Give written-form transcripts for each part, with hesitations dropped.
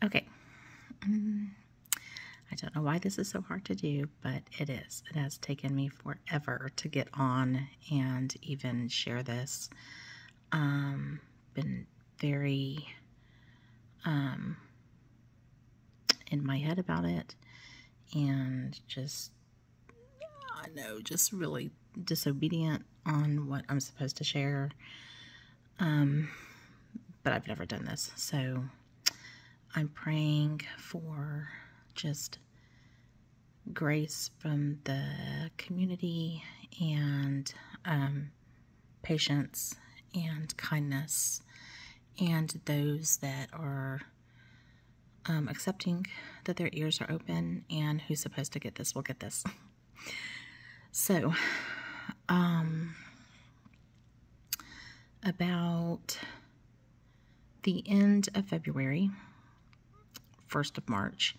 Okay. I don't know why this is so hard to do, but it is. It has taken me forever to get on and even share this. Been very in my head about it, and just, I know, just really disobedient on what I'm supposed to share. But I've never done this, so I'm praying for just grace from the community and patience and kindness, and those that are accepting that their ears are open, and who's supposed to get this will get this. So, about the end of February, 1st of March,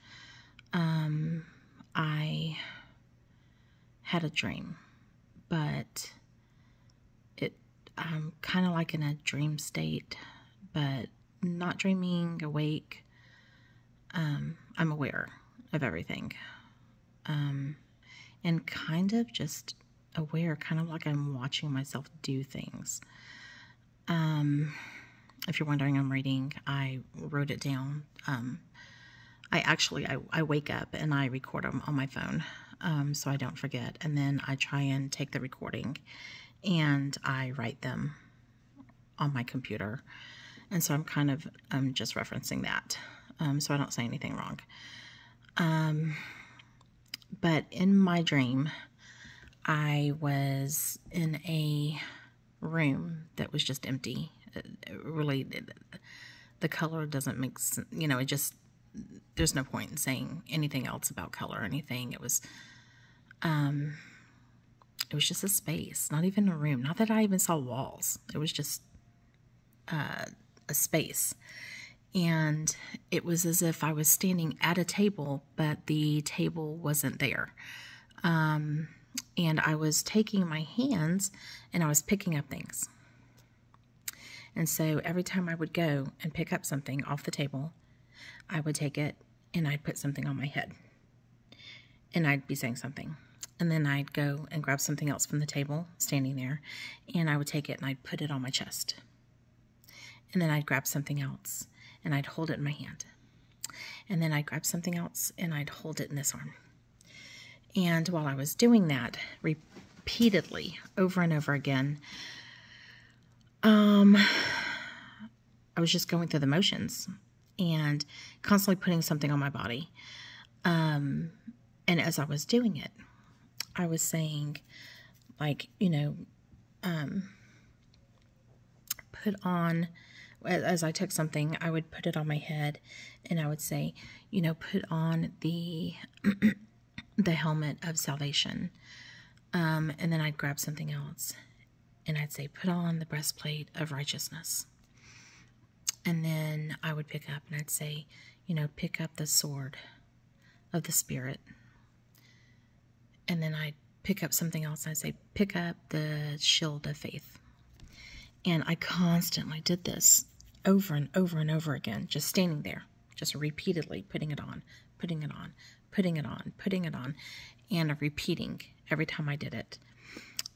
I had a dream, but I'm kind of like in a dream state, but not dreaming awake. I'm aware of everything, and kind of just aware, kind of like I'm watching myself do things. If you're wondering, I'm reading. I wrote it down. I wake up and I record them on my phone, so I don't forget. And then I try and take the recording and I write them on my computer. And so I'm just referencing that, so I don't say anything wrong. But in my dream, I was in a room that was just empty. Really, the color doesn't make sense. It just, there's no point in saying anything else about color or anything. It was just a space, not even a room. Not that I even saw walls. It was just a space. And it was as if I was standing at a table, but the table wasn't there. And I was taking my hands and I was picking up things. And so every time I would go and pick up something off the table, I would take it and I'd put something on my head. And I'd be saying something. And then I'd go and grab something else from the table, standing there, and I would take it and I'd put it on my chest. And then I'd grab something else and I'd hold it in my hand. And then I'd grab something else and I'd hold it in this arm. And while I was doing that repeatedly, over and over again, I was just going through the motions and constantly putting something on my body. And as I was doing it, I was saying, like, put on, as I took something, I would put it on my head and I would say, put on the helmet of salvation. And then I'd grab something else and I'd say, put on the breastplate of righteousness. And then I would pick up and I'd say, pick up the sword of the Spirit. And then I'd pick up something else and I'd say, pick up the shield of faith. And I constantly did this over and over and over again, just standing there, just repeatedly putting it on, putting it on, putting it on, putting it on, and repeating every time I did it.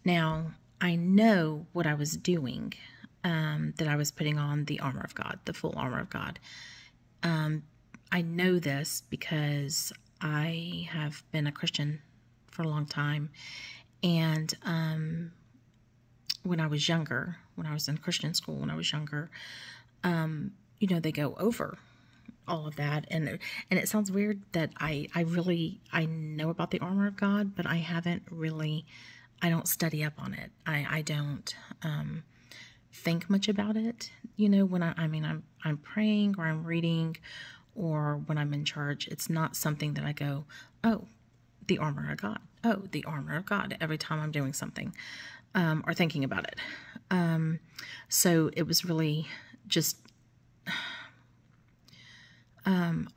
Now, I know what I was doing, that I was putting on the armor of God, the full armor of God. I know this because I have been a Christian for a long time, and when I was younger, when I was in Christian school, when I was younger, they go over all of that, and it sounds weird that I know about the armor of God, but I don't study up on it. I don't think much about it. When I'm praying or I'm reading or when I'm in church, it's not something that I go, oh, the armor of God. Oh, the armor of God, every time I'm doing something, or thinking about it. So it was really just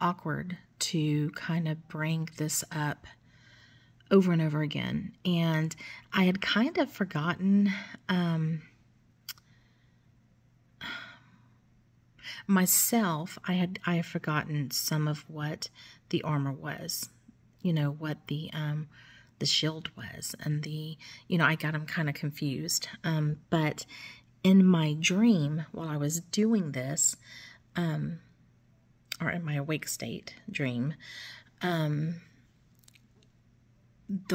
awkward to kind of bring this up over and over again. And I had kind of forgotten, myself, I had forgotten some of what the armor was, what the shield was, and I got them kind of confused. But in my dream, while I was doing this, or in my awake state dream, the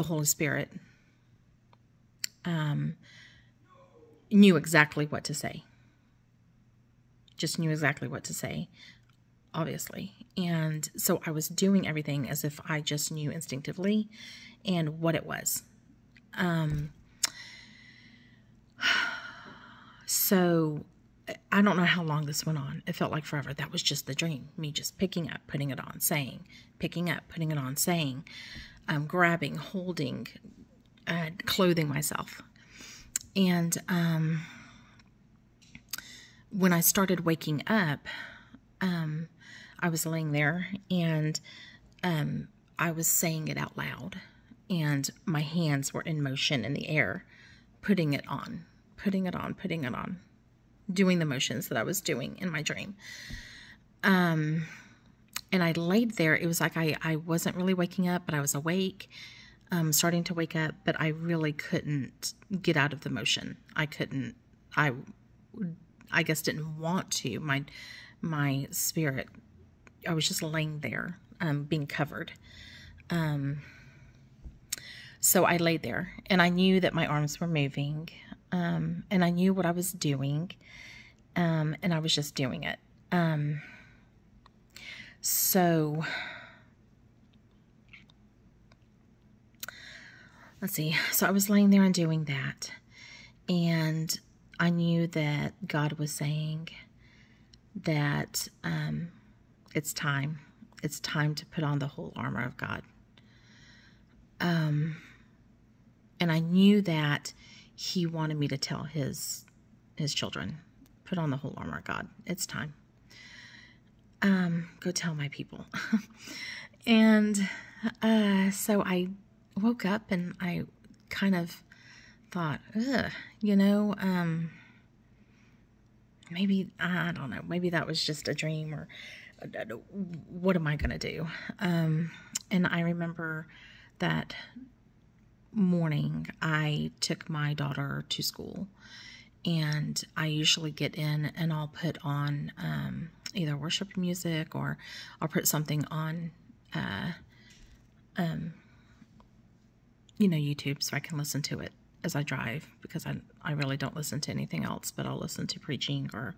Holy Spirit knew exactly what to say. Just knew exactly what to say, obviously. And so I was doing everything as if I just knew instinctively and what it was. So I don't know how long this went on. It felt like forever. That was just the dream. Me just picking up, putting it on, saying, picking up, putting it on, saying, grabbing, holding, clothing myself. And when I started waking up, I was laying there and I was saying it out loud, and my hands were in motion in the air, putting it on, doing the motions that I was doing in my dream. And I laid there. It was like I wasn't really waking up, but I was awake, starting to wake up, but I really couldn't get out of the motion. I couldn't, I guess didn't want to. My spirit, I was just laying there, being covered. So I laid there, and I knew that my arms were moving, and I knew what I was doing, and I was just doing it. So let's see. So I was laying there and doing that, and I knew that God was saying that it's time. It's time to put on the whole armor of God. And I knew that he wanted me to tell his children, put on the whole armor of God. It's time. Go tell my people. And so I woke up and I kind of thought, maybe, I don't know, maybe that was just a dream, or what am I going to do? And I remember that morning I took my daughter to school, and I usually get in and I'll put on either worship music, or I'll put something on YouTube so I can listen to it as I drive, because I really don't listen to anything else, but I'll listen to preaching or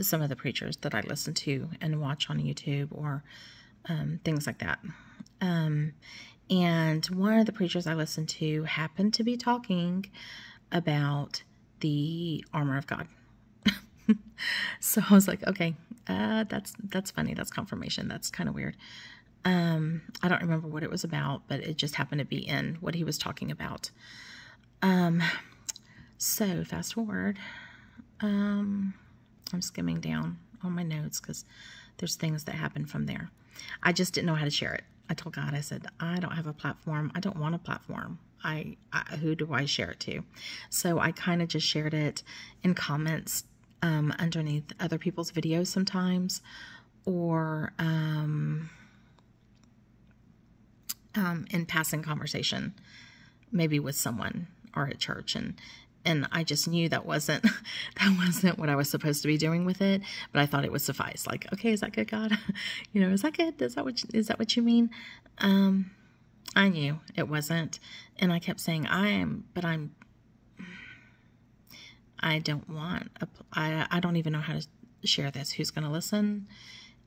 some of the preachers that I listen to and watch on YouTube, or things like that. And one of the preachers I listened to happened to be talking about the armor of God. So I was like, okay, that's funny. That's confirmation. That's kind of weird. I don't remember what it was about, but it just happened to be in what he was talking about. So fast forward, I'm skimming down on my notes because there's things that happen from there. I just didn't know how to share it. I told God, I said, I don't have a platform. I don't want a platform. Who do I share it to? So I kind of just shared it in comments, underneath other people's videos sometimes, or, in passing conversation, maybe with someone or at church, and I just knew that wasn't what I was supposed to be doing with it, but I thought it would suffice. Like, okay, is that good, God? Is that good? Is that what you mean? I knew it wasn't, and I kept saying I don't even know how to share this. Who's going to listen?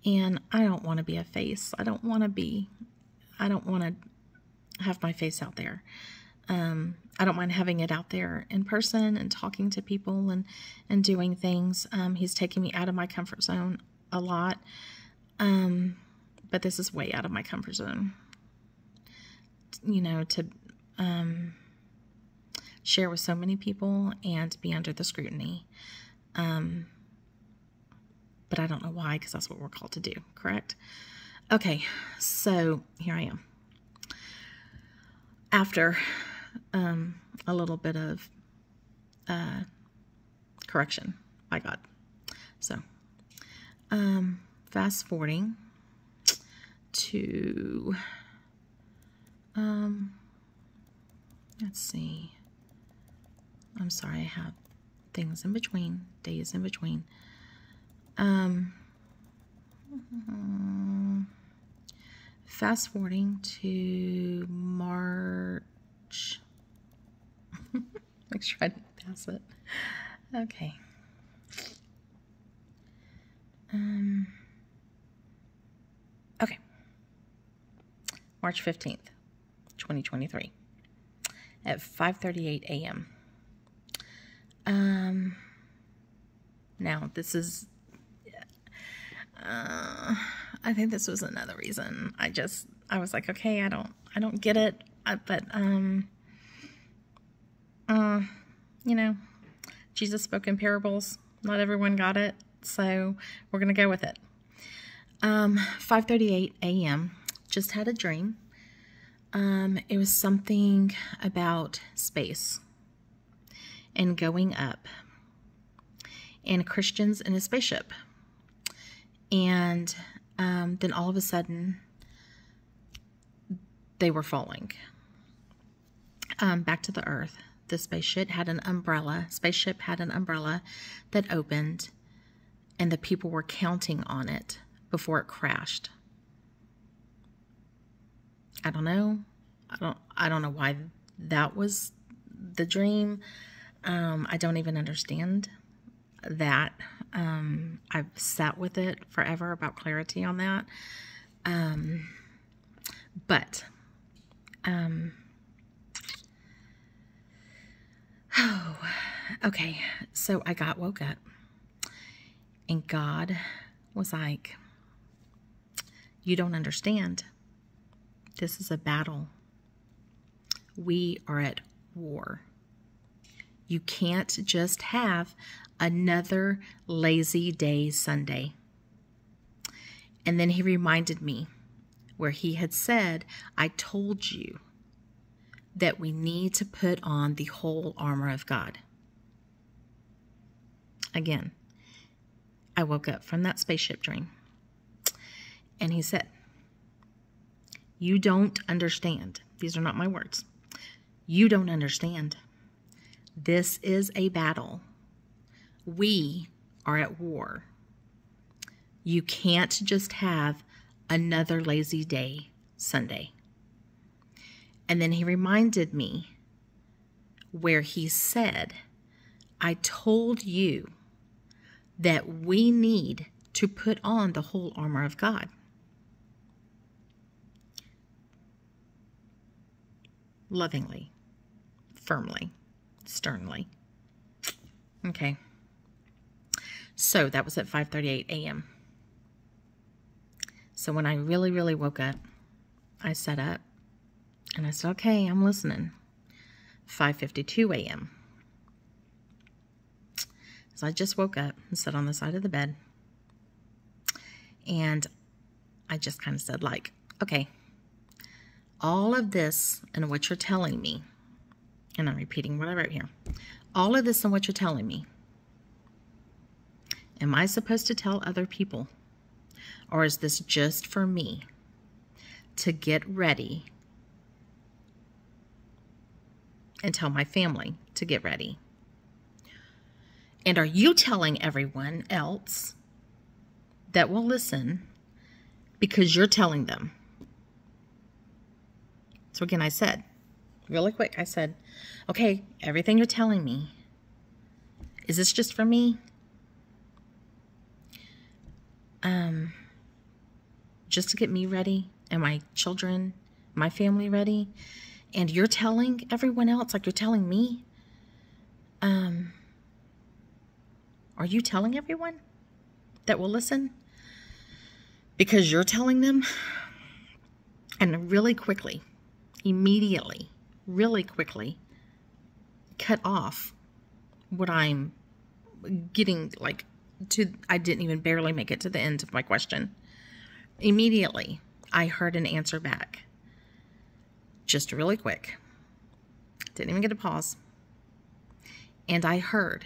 And I don't want to be a face. I don't want to have my face out there. I don't mind having it out there in person and talking to people and doing things. He's taking me out of my comfort zone a lot. But this is way out of my comfort zone, to share with so many people and be under the scrutiny. But I don't know why, because that's what we're called to do, correct? Okay, so here I am. After a little bit of correction by God. So Fast forwarding to, let's see. I'm sorry, I have things in between, days in between. Fast forwarding to March. Make sure I didn't pass it. Okay. Okay. March 15th, 2023 at 5:38 a.m. Now this is, I think this was another reason. I was like, okay, I don't get it. But Jesus spoke in parables. Not everyone got it. So we're going to go with it. 5:38 a.m. Just had a dream. It was something about space and going up and Christians in a spaceship. And then all of a sudden they were falling back to the earth. The spaceship had an umbrella that opened, and the people were counting on it before it crashed. I don't know. I don't know why that was the dream. I don't even understand that. I've sat with it forever about clarity on that. Okay. So I woke up, and God was like, you don't understand. This is a battle. We are at war. You can't just have another lazy day Sunday. And then he reminded me where he had said, I told you that we need to put on the whole armor of God. Again, I woke up from that spaceship dream, and he said, you don't understand. These are not my words. You don't understand. This is a battle. We are at war. You can't just have another lazy day Sunday. And then he reminded me where he said, I told you that we need to put on the whole armor of God. Lovingly, firmly, sternly. Okay. So that was at 5:38 a.m. So when I really, really woke up, I sat up and I said, okay, I'm listening. 5:52 a.m. So I just woke up and sat on the side of the bed. And I just kind of said, like, okay, all of this and what you're telling me, and I'm repeating what I wrote here, all of this and what you're telling me, am I supposed to tell other people? Or is this just for me to get ready and tell my family to get ready? And are you telling everyone else that will listen because you're telling them? So again, I said, really quick, I said, okay, everything you're telling me, is this just for me? Just to get me ready and my children, my family ready? And you're telling everyone else like you're telling me? Are you telling everyone that will listen? Because you're telling them? And really quickly, immediately, really quickly, cut off what I'm getting like to. I didn't even barely make it to the end of my question. Immediately, I heard an answer back. Just really quick. Didn't even get a pause. And I heard,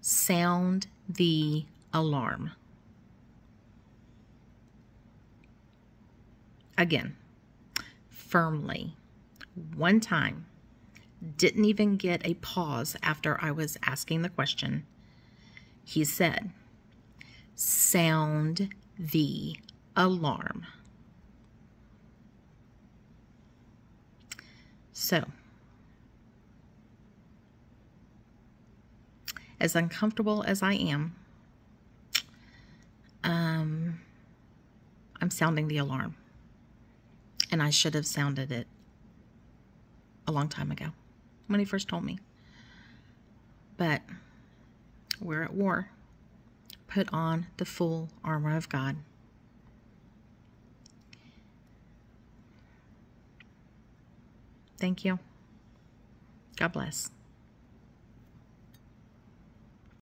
sound the alarm. Again, firmly. One time. Didn't even get a pause after I was asking the question. He said, sound the alarm. So, as uncomfortable as I am, I'm sounding the alarm. And I should have sounded it a long time ago when he first told me. But we're at war. Put on the full armor of God. Thank you. God bless.